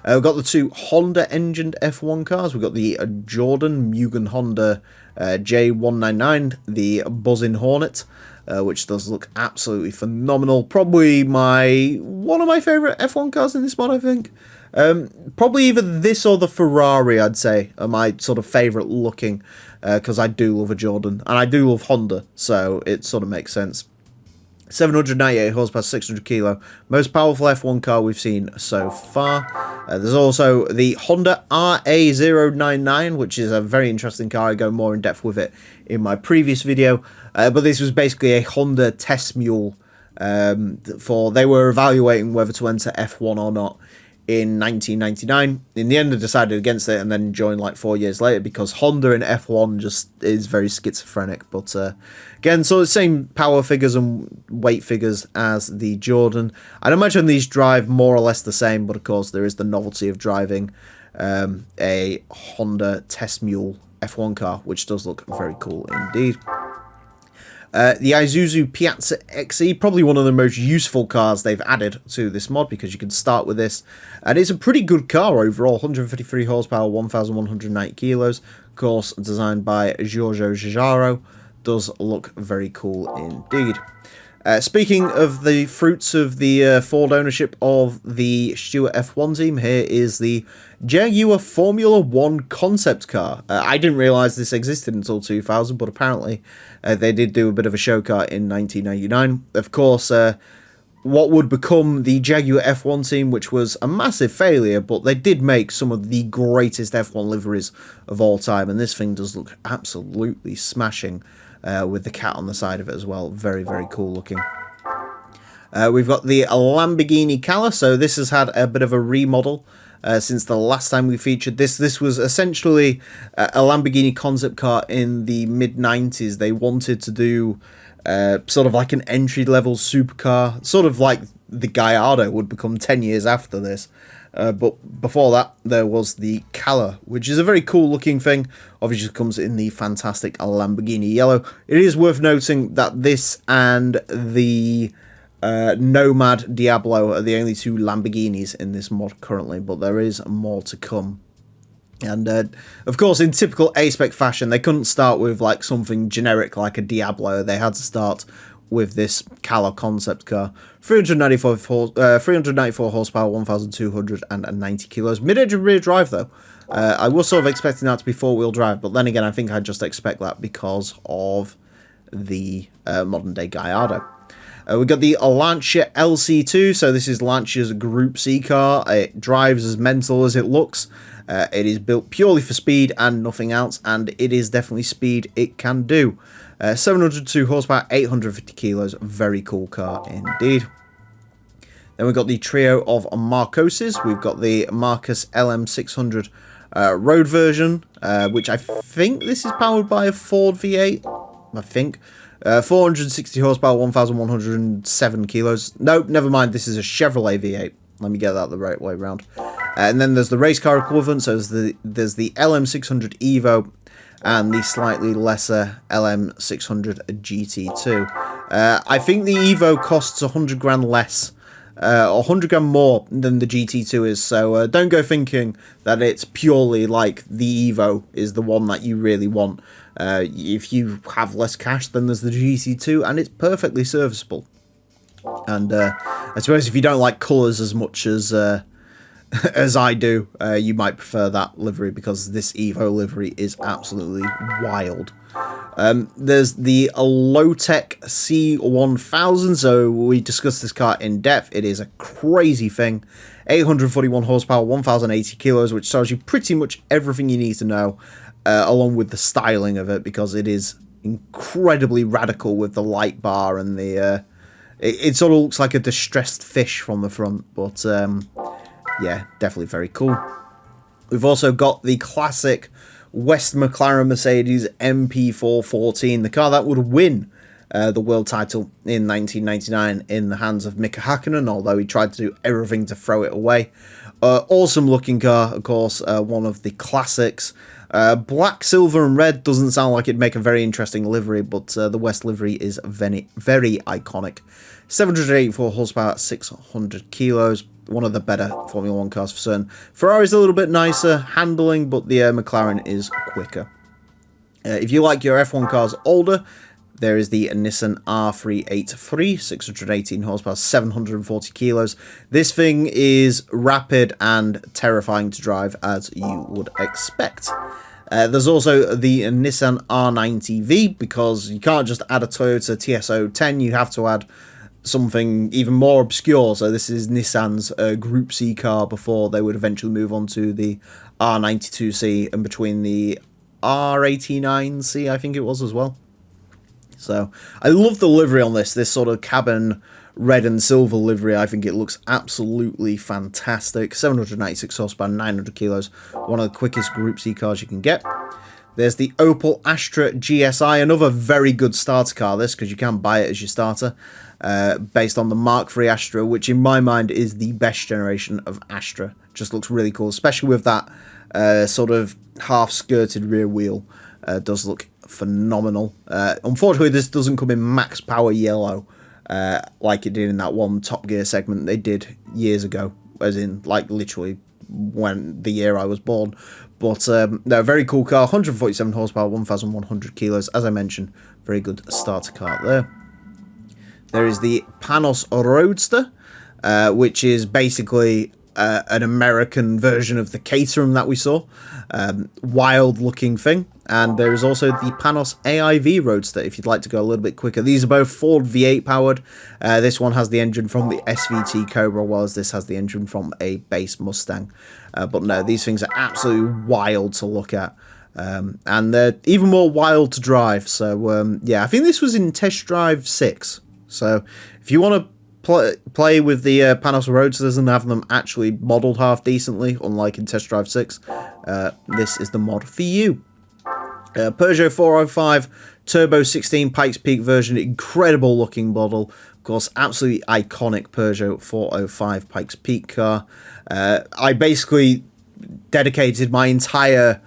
We've got the two Honda engined F1 cars. We've got the Jordan Mugen Honda J199, the Buzzing Hornet, which does look absolutely phenomenal. Probably one of my favourite F1 cars in this mod, I think. Probably either this or the Ferrari, I'd say, are my sort of favourite looking, because I do love a Jordan, and I do love Honda, so it sort of makes sense. 798 horsepower, 600 kilo, most powerful F1 car we've seen so far. There's also the Honda RA099, which is a very interesting car. I go more in depth with it in my previous video, but this was basically a Honda test mule. They were evaluating whether to enter F1 or not in 1999. In the end, they decided against it and then joined like 4 years later, because Honda in F1 just is very schizophrenic. But again, so the same power figures and weight figures as the Jordan. I'd imagine these drive more or less the same, but of course there is the novelty of driving a Honda test mule F1 car, which does look very cool indeed. The Isuzu Piazza XE, probably one of the most useful cars they've added to this mod, because you can start with this, and it's a pretty good car overall. 153 horsepower, 1,190 kilos, of course designed by Giorgio Giugiaro. Does look very cool indeed. Speaking of the fruits of the Ford ownership of the Stewart F1 team, here is the Jaguar Formula 1 concept car. I didn't realise this existed until 2000, but apparently they did do a bit of a show car in 1999. Of course, what would become the Jaguar F1 team, which was a massive failure, but they did make some of the greatest F1 liveries of all time, and this thing does look absolutely smashing. With the cat on the side of it as well. Very, very cool looking. We've got the Lamborghini Cala. So this has had a bit of a remodel since the last time we featured this. This was essentially a Lamborghini concept car in the mid-90s. They wanted to do sort of like an entry-level supercar. Sort of like the Gallardo would become 10 years after this. But before that, there was the Cala, which is a very cool looking thing. Obviously comes in the fantastic Lamborghini yellow. It is worth noting that this and the Nomad Diablo are the only two Lamborghinis in this mod currently, but there is more to come. And of course, in typical A-Spec fashion, they couldn't start with like something generic like a Diablo. They had to start with this Cala concept car. 394 horsepower, 1,290 kilos. Mid-engine rear drive, though. I was sort of expecting that to be four-wheel drive, but then again, I think I just expect that because of the modern-day Gallardo. We've got the Lancia LC2, so this is Lancia's Group C car. It drives as mental as it looks. It is built purely for speed and nothing else, and it is definitely speed it can do. 702 horsepower, 850 kilos, very cool car indeed. Then we've got the trio of Marcoses. We've got the Marcos LM600 road version, which I think this is powered by a Ford V8, I think. 460 horsepower, 1,107 kilos. Nope, never mind, this is a Chevrolet V8. Let me get that the right way around. And then there's the race car equivalent, so there's the LM600 Evo and the slightly lesser LM600 GT2. I think the Evo costs 100 grand less 100 grand more than the GT2 is, so don't go thinking that it's purely like the Evo is the one that you really want. If you have less cash, then there's the GT2, and it's perfectly serviceable. And I suppose if you don't like colours as much as as I do, you might prefer that livery, because this Evo livery is absolutely wild. There's the low-tech C1000, so we discussed this car in depth. It is a crazy thing. 841 horsepower, 1080 kilos, which tells you pretty much everything you need to know, along with the styling of it, because it is incredibly radical with the light bar and the... It sort of looks like a distressed fish from the front, but yeah, definitely very cool. We've also got the classic West McLaren Mercedes MP414, the car that would win the world title in 1999 in the hands of Mika Hakkinen, although he tried to do everything to throw it away. Awesome looking car, of course, one of the classics. Black, silver and red doesn't sound like it'd make a very interesting livery, but the West livery is very, very iconic. 784 horsepower, 600 kilos. One of the better Formula 1 cars for certain. Ferrari's a little bit nicer handling, but the McLaren is quicker. If you like your F1 cars older, there is the Nissan R383, 618 horsepower, 740 kilos. This thing is rapid and terrifying to drive, as you would expect. There's also the Nissan R90V, because you can't just add a Toyota TS010, you have to add something even more obscure. So this is Nissan's Group C car before they would eventually move on to the R92C, and between the R89C, I think it was as well. So I love the livery on this sort of cabin red and silver livery. I think it looks absolutely fantastic. 796 horsepower, 900 kilos, one of the quickest Group C cars you can get. There's the Opel Astra GSI, another very good starter car, this, because you can buy it as your starter, based on the Mark III Astra, which in my mind is the best generation of Astra. Just looks really cool, especially with that sort of half-skirted rear wheel. Does look phenomenal. Unfortunately, this doesn't come in max power yellow, like it did in that one Top Gear segment they did years ago, as in, like, literally when the year I was born. But no, very cool car, 147 horsepower, 1,100 kilos. As I mentioned, very good starter car there. There is the Panos Roadster, which is basically an American version of the Caterham that we saw. Wild looking thing. And there is also the Panos AIV Roadster, if you'd like to go a little bit quicker. These are both Ford V8 powered. This one has the engine from the SVT Cobra, whilst this has the engine from a base Mustang. But no, these things are absolutely wild to look at. And they're even more wild to drive. So, yeah, I think this was in Test Drive 6. So, if you want to play with the Panos Roadsters and have them actually modelled half decently, unlike in Test Drive 6, this is the mod for you. Peugeot 405 Turbo 16 Pikes Peak version, incredible looking model. Of course, absolutely iconic Peugeot 405 Pikes Peak car. I basically dedicated my entire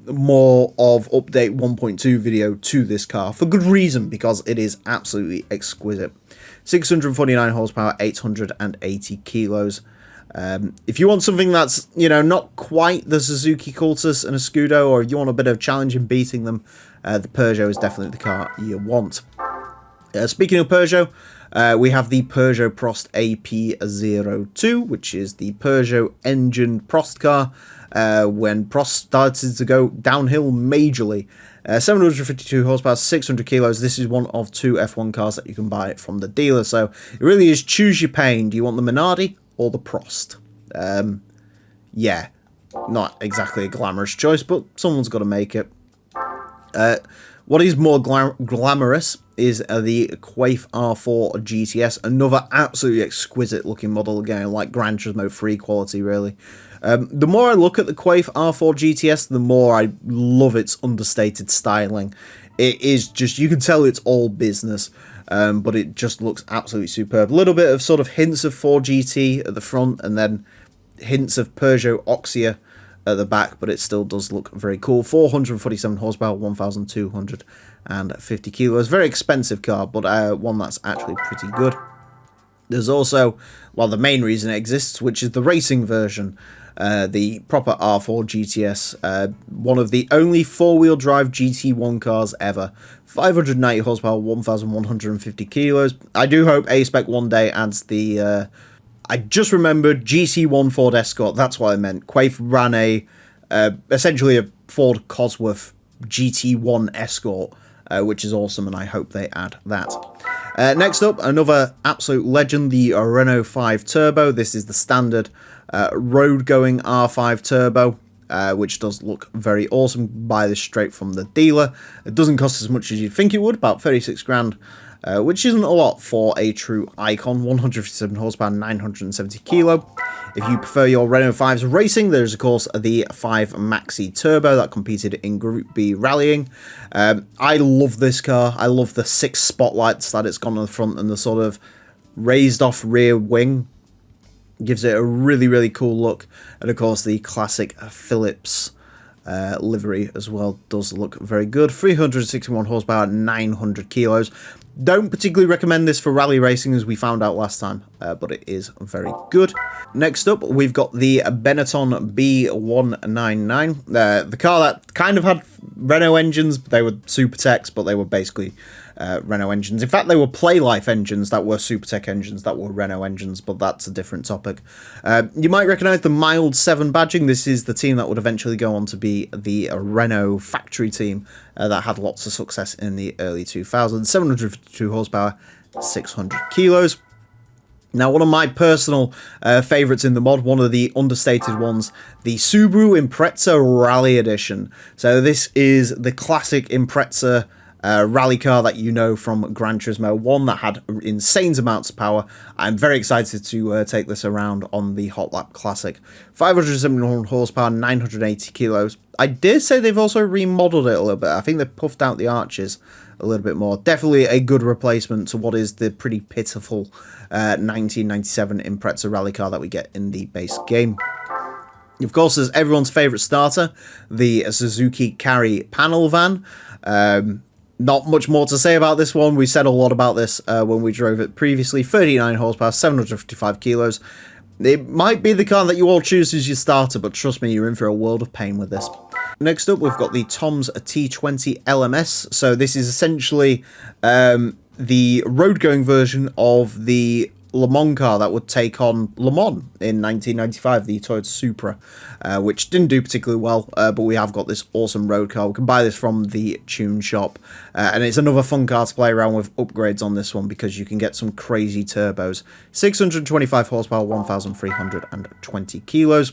more of update 1.2 video to this car for good reason, because it is absolutely exquisite. 649 horsepower, 880 kilos. If you want something that's, you know, not quite the Suzuki Cultus and a Scudo, or you want a bit of challenge in beating them, the Peugeot is definitely the car you want. Speaking of Peugeot, we have the Peugeot Prost AP02, which is the Peugeot engine Prost car, when Prost started to go downhill majorly. 752 horsepower, 600 kilos. This is one of two F1 cars that you can buy from the dealer, so it really is choose your pain. Do you want the Minardi or the Prost? Yeah, not exactly a glamorous choice, but someone's got to make it. What is more glamorous is the Quaife R4 GTS, another absolutely exquisite looking model, again, like Gran Turismo 3 quality, really. The more I look at the Quaife R4 GTS, the more I love its understated styling. It is just, you can tell it's all business, but it just looks absolutely superb. A little bit of sort of hints of 4GT at the front, and then hints of Peugeot Oxia at the back, but it still does look very cool. 447 horsepower, 1,250 kilos. Very expensive car, but one that's actually pretty good. There's also, well, the main reason it exists, which is the racing version, the proper R4 GTS, one of the only four-wheel drive GT1 cars ever. 590 horsepower, 1,150 kilos. I do hope A-Spec one day adds the... I just remembered GT1 Ford Escort, that's what I meant. Quaife ran essentially a Ford Cosworth GT1 Escort, which is awesome, and I hope they add that. Next up, another absolute legend, the Renault 5 Turbo. This is the standard road-going R5 Turbo, which does look very awesome. Buy this straight from the dealer. It doesn't cost as much as you'd think it would, about 36 grand, which isn't a lot for a true icon. 157 horsepower, 970 kilo. If you prefer your Renault 5's racing, there's of course the 5 Maxi Turbo that competed in Group B rallying. I love this car. I love the 6 spotlights that it's got on the front and the sort of raised off rear wing. Gives it a really, really cool look. And of course the classic Phillips livery as well does look very good. 361 horsepower, 900 kilos. Don't particularly recommend this for rally racing, as we found out last time, but it is very good. Next up, we've got the Benetton B199. The car that kind of had Renault engines, but they were Supertechs, but they were basically Renault engines. In fact, they were Playlife engines that were Supertech engines that were Renault engines, but that's a different topic. You might recognise the Mild 7 badging. This is the team that would eventually go on to be the Renault factory team that had lots of success in the early 2000s. 752 horsepower, 600 kilos. Now, one of my personal favourites in the mod, one of the understated ones, the Subaru Impreza Rally Edition. So this is the classic Impreza rally car that you know from Gran Turismo 1 that had insane amounts of power. I'm very excited to take this around on the Hot Lap Classic. 571 horsepower, 980 kilos. I dare say they've also remodeled it a little bit. I think they've puffed out the arches a little bit more. Definitely a good replacement to what is the pretty pitiful 1997 Impreza rally car that we get in the base game. Of course, there's everyone's favourite starter, the Suzuki Carry panel van. Not much more to say about this one. We said a lot about this when we drove it previously. 39 horsepower, 755 kilos. It might be the car that you all choose as your starter, but trust me, you're in for a world of pain with this. Next up, we've got the Tom's T20 LMS. So this is essentially the road-going version of the Le Mans car that would take on Le Mans in 1995, the Toyota Supra, which didn't do particularly well, but we have got this awesome road car. We can buy this from the Tune Shop, and it's another fun car to play around with upgrades on this one because you can get some crazy turbos. 625 horsepower, 1,320 kilos.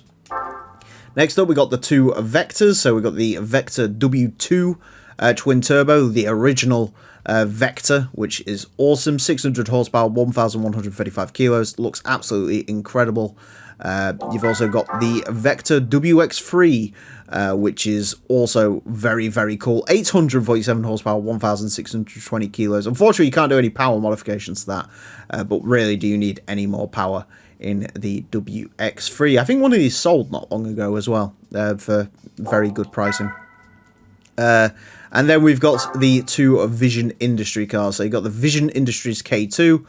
Next up, we got the two Vectors. So we got the Vector W2 twin turbo, the original Vector, which is awesome. 600 horsepower, 1,135 kilos. Looks absolutely incredible. You've also got the Vector WX3, which is also very, very cool. 847 horsepower, 1,620 kilos. Unfortunately, you can't do any power modifications to that, but really, do you need any more power in the WX3? I think one of these sold not long ago as well, for very good pricing. And then we've got the two Vision Industry cars. So you've got the Vision Industries K2.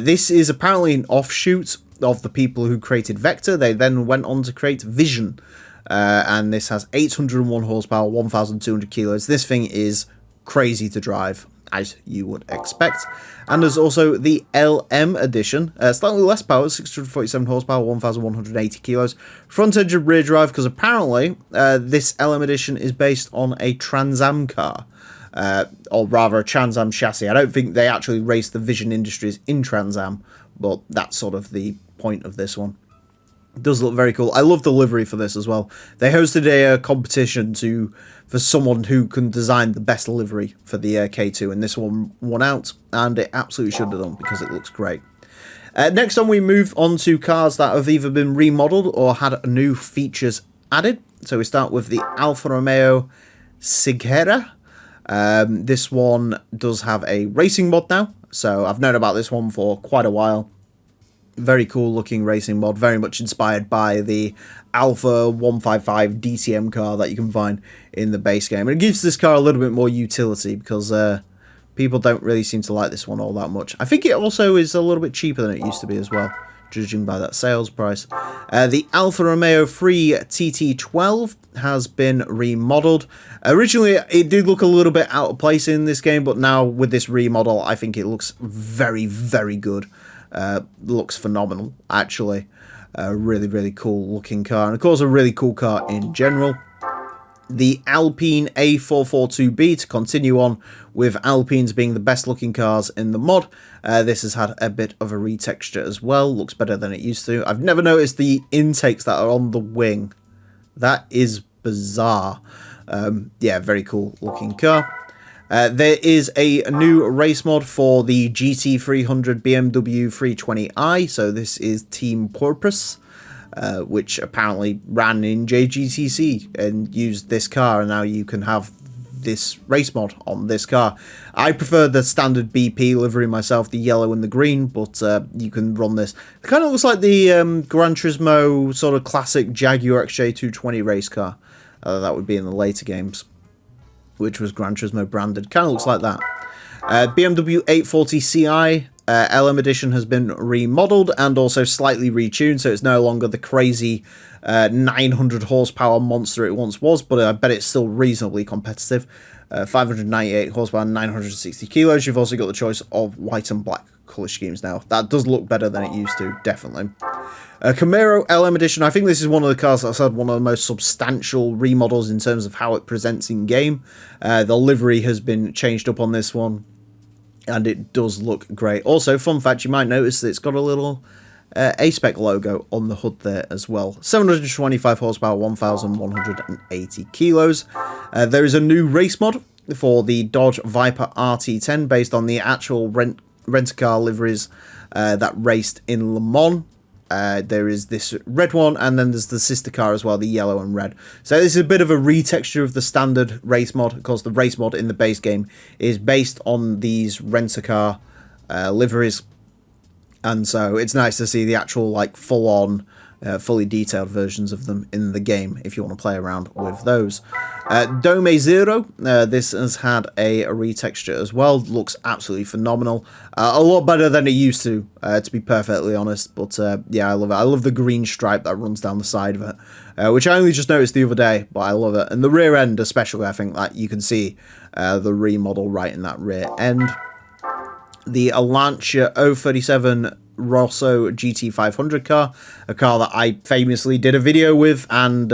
This is apparently an offshoot of the people who created Vector. They then went on to create Vision. And this has 801 horsepower, 1,200 kilos. This thing is crazy to drive, as you would expect. And there's also the LM edition, slightly less power, 647 horsepower, 1,180 kilos, front engine rear drive, because apparently this LM edition is based on a Trans Am car, or rather a Trans Am chassis. I don't think they actually raced the Vision Industries in Trans Am, but that's sort of the point of this one. It does look very cool. I love the livery for this as well. They hosted a competition for someone who can design the best livery for the K2, and this one won out, and it absolutely should have done because it looks great. Next on, we move on to cars that have either been remodeled or had new features added. So we start with the Alfa Romeo Seghera. This one does have a racing mod now, so I've known about this one for quite a while. Very cool looking racing mod, very much inspired by the Alpha 155 DTM car that you can find in the base game. And it gives this car a little bit more utility because People don't really seem to like this one all that much. I think it also is a little bit cheaper than it used to be as well, judging by that sales price. The Alfa Romeo 3 TT12 has been remodeled. Originally, it did look a little bit out of place in this game, but now with this remodel, I think it looks very, very good. Looks phenomenal, actually. A really, really cool looking car, and of course a really cool car in general. The Alpine A442B, to continue on with Alpines being the best looking cars in the mod. This has had a bit of a retexture as well. Looks better than it used to. I've never noticed the intakes that are on the wing. That is bizarre. Yeah, very cool looking car. There is a new race mod for the GT300 BMW 320i. So this is Team Purpose. Which apparently ran in JGTC and used this car, and now you can have this race mod on this car. I prefer the standard BP livery myself, the yellow and the green, but you can run this. It kind of looks like the Gran Turismo sort of classic Jaguar XJ220 race car. That would be in the later games, which was Gran Turismo branded. Kind of looks like that. BMW 840Ci LM Edition has been remodeled and also slightly retuned, so it's no longer the crazy 900 horsepower monster it once was, but I bet it's still reasonably competitive. 598 horsepower, 960 kilos. You've also got the choice of white and black colour schemes now. That does look better than it used to, definitely. Camaro LM Edition, I think this is one of the cars that's had one of the most substantial remodels in terms of how it presents in game. The livery has been changed up on this one, and it does look great. Also, fun fact, you might notice that it's got a little A-Spec logo on the hood there as well. 725 horsepower, 1,180 kilos. There is a new race mod for the Dodge Viper RT10 based on the actual rent-a-car liveries that raced in Le Mans. There is this red one, and then there's the sister car as well, the yellow and red. So this is a bit of a retexture of the standard race mod. Of course, the race mod in the base game is based on these rent-a-car liveries, and so it's nice to see the actual like full-on, fully detailed versions of them in the game if you want to play around with those. Dome Zero, this has had a retexture as well. Looks absolutely phenomenal. A lot better than it used to be perfectly honest. But yeah, I love it. I love the green stripe that runs down the side of it, which I only just noticed the other day, but I love it. And the rear end especially, I think that you can see the remodel right in that rear end. The Lancia 037 Rosso GT500 car, a car that I famously did a video with and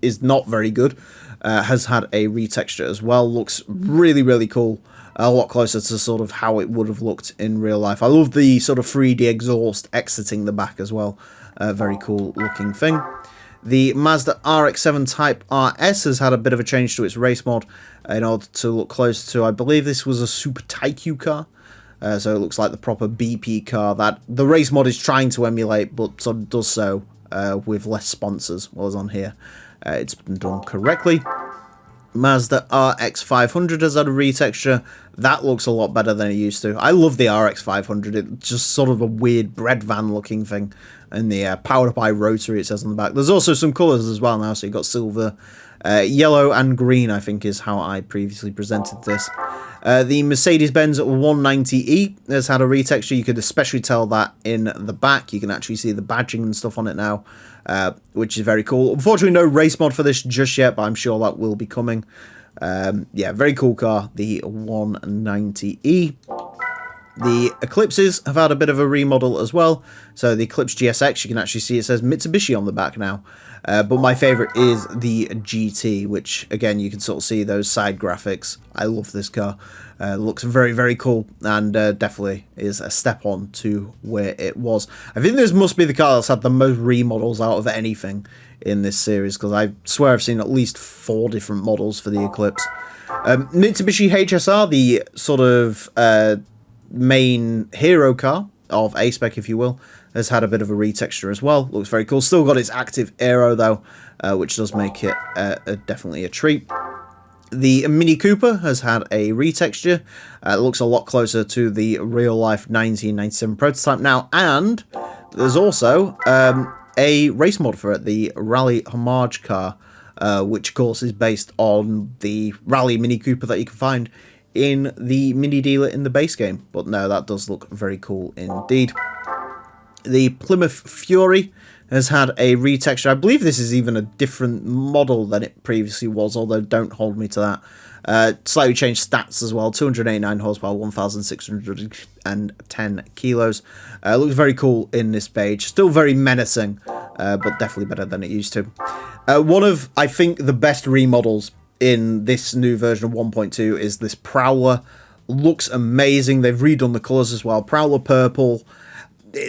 is not very good, has had a retexture as well. Looks really, really cool. A lot closer to sort of how it would have looked in real life. I love the sort of 3D exhaust exiting the back as well. Very cool looking thing. The Mazda RX-7 Type RS has had a bit of a change to its race mod in order to look closer to, I believe this was a Super TAIYO car. So it looks like the proper BP car that the race mod is trying to emulate, but sort of does so with less sponsors, was on here. It's been done correctly. Mazda RX-500 has had a retexture. That looks a lot better than it used to. I love the RX-500. It's just sort of a weird bread van looking thing. And the powered up by rotary, it says on the back. There's also some colours as well now. So you've got silver, yellow and green, I think is how I previously presented this. The Mercedes-Benz 190E has had a retexture. You could especially tell that in the back. You can actually see the badging and stuff on it now, which is very cool. Unfortunately, no race mod for this just yet, but I'm sure that will be coming. Yeah, very cool car, the 190E. The Eclipses have had a bit of a remodel as well. So the Eclipse GSX, you can actually see it says Mitsubishi on the back now. But my favourite is the GT, which, again, you can sort of see those side graphics. I love this car. Looks very, very cool, and definitely is a step on to where it was. I think this must be the car that's had the most remodels out of anything in this series, because I swear I've seen at least 4 different models for the Eclipse. Mitsubishi HSR, the sort of main hero car of A-Spec, if you will, has had a bit of a retexture as well. Looks very cool. Still got its active aero though, which does make it definitely a treat. The Mini Cooper has had a retexture. It looks a lot closer to the real-life 1997 prototype now, and there's also a race mod for it, the Rally Homage car, which of course is based on the Rally Mini Cooper that you can find in the mini dealer in the base game. But no, that does look very cool indeed. The Plymouth Fury has had a retexture. I believe this is even a different model than it previously was, although don't hold me to that. Slightly changed stats as well. 289 horsepower, 1,610 kilos. Looks very cool in this page. Still very menacing, but definitely better than it used to. One of, I think, the best remodels in this new version of 1.2 is this Prowler. Looks amazing. They've redone the colours as well. Prowler purple.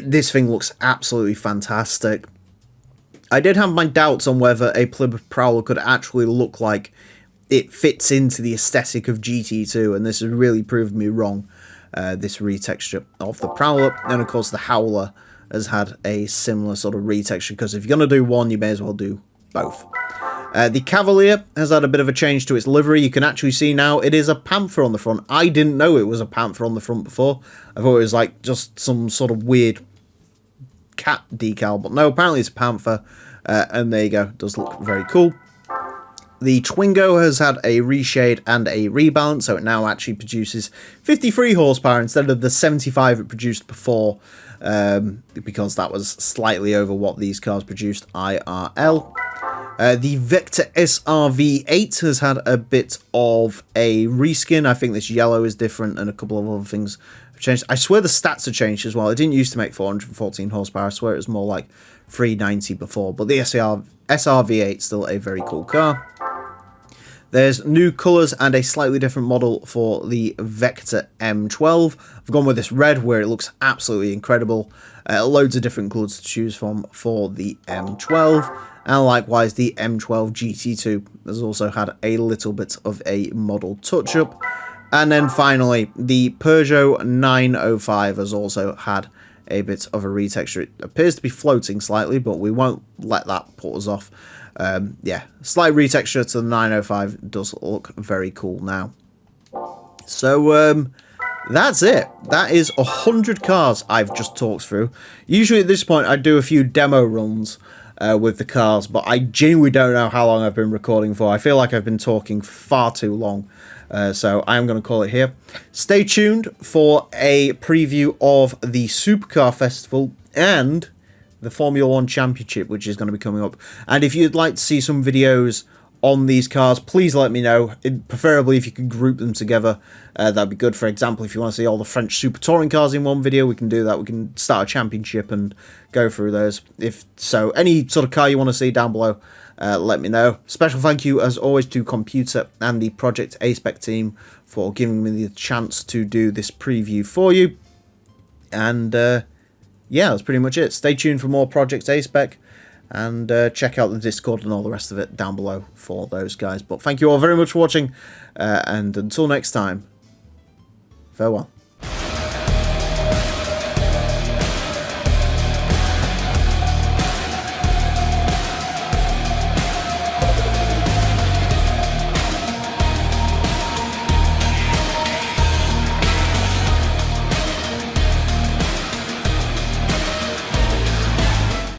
This thing looks absolutely fantastic. I did have my doubts on whether a Plymouth Prowler could actually look like it fits into the aesthetic of GT2, and this has really proved me wrong, this retexture of the Prowler. And of course the Howler has had a similar sort of retexture, because if you're going to do one, you may as well do both. The Cavalier has had a bit of a change to its livery. You can actually see now it is a panther on the front. I didn't know it was a panther on the front before. I thought it was like just some sort of weird cat decal, but no, apparently it's a panther, and there you go. It does look very cool. The Twingo has had a reshade and a rebalance, so it now actually produces 53 horsepower instead of the 75 it produced before, because that was slightly over what these cars produced IRL. The Vector SRV8 has had a bit of a reskin. I think this yellow is different and a couple of other things have changed. I swear the stats have changed as well. It didn't used to make 414 horsepower. I swear it was more like 390 before. But the SRV8 is still a very cool car. There's new colours and a slightly different model for the Vector M12. I've gone with this red where it looks absolutely incredible. Loads of different colours to choose from for the M12. And likewise, the M12 GT2 has also had a little bit of a model touch-up. And then finally, the Peugeot 905 has also had a bit of a retexture. It appears to be floating slightly, but we won't let that put us off. Yeah, slight retexture to the 905 does look very cool now. So, that's it. That is 100 cars I've just talked through. Usually at this point, I do a few demo runs with the cars, but I genuinely don't know how long I've been recording for. I feel like I've been talking far too long, so I'm going to call it here. Stay tuned for a preview of the Supercar Festival and the Formula 1 Championship, which is going to be coming up. And if you'd like to see some videos on these cars, please let me know. Preferably if you could group them together, that'd be good. For example, if you want to see all the French Super Touring cars in one video, we can do that. We can start a championship and go through those. If so, any sort of car you want to see down below, let me know. Special thank you, as always, to Komputer and the Project A-Spec team for giving me the chance to do this preview for you. And yeah, that's pretty much it. Stay tuned for more Project A-Spec. And check out the Discord and all the rest of it down below for those guys. But thank you all very much for watching. And until next time, farewell.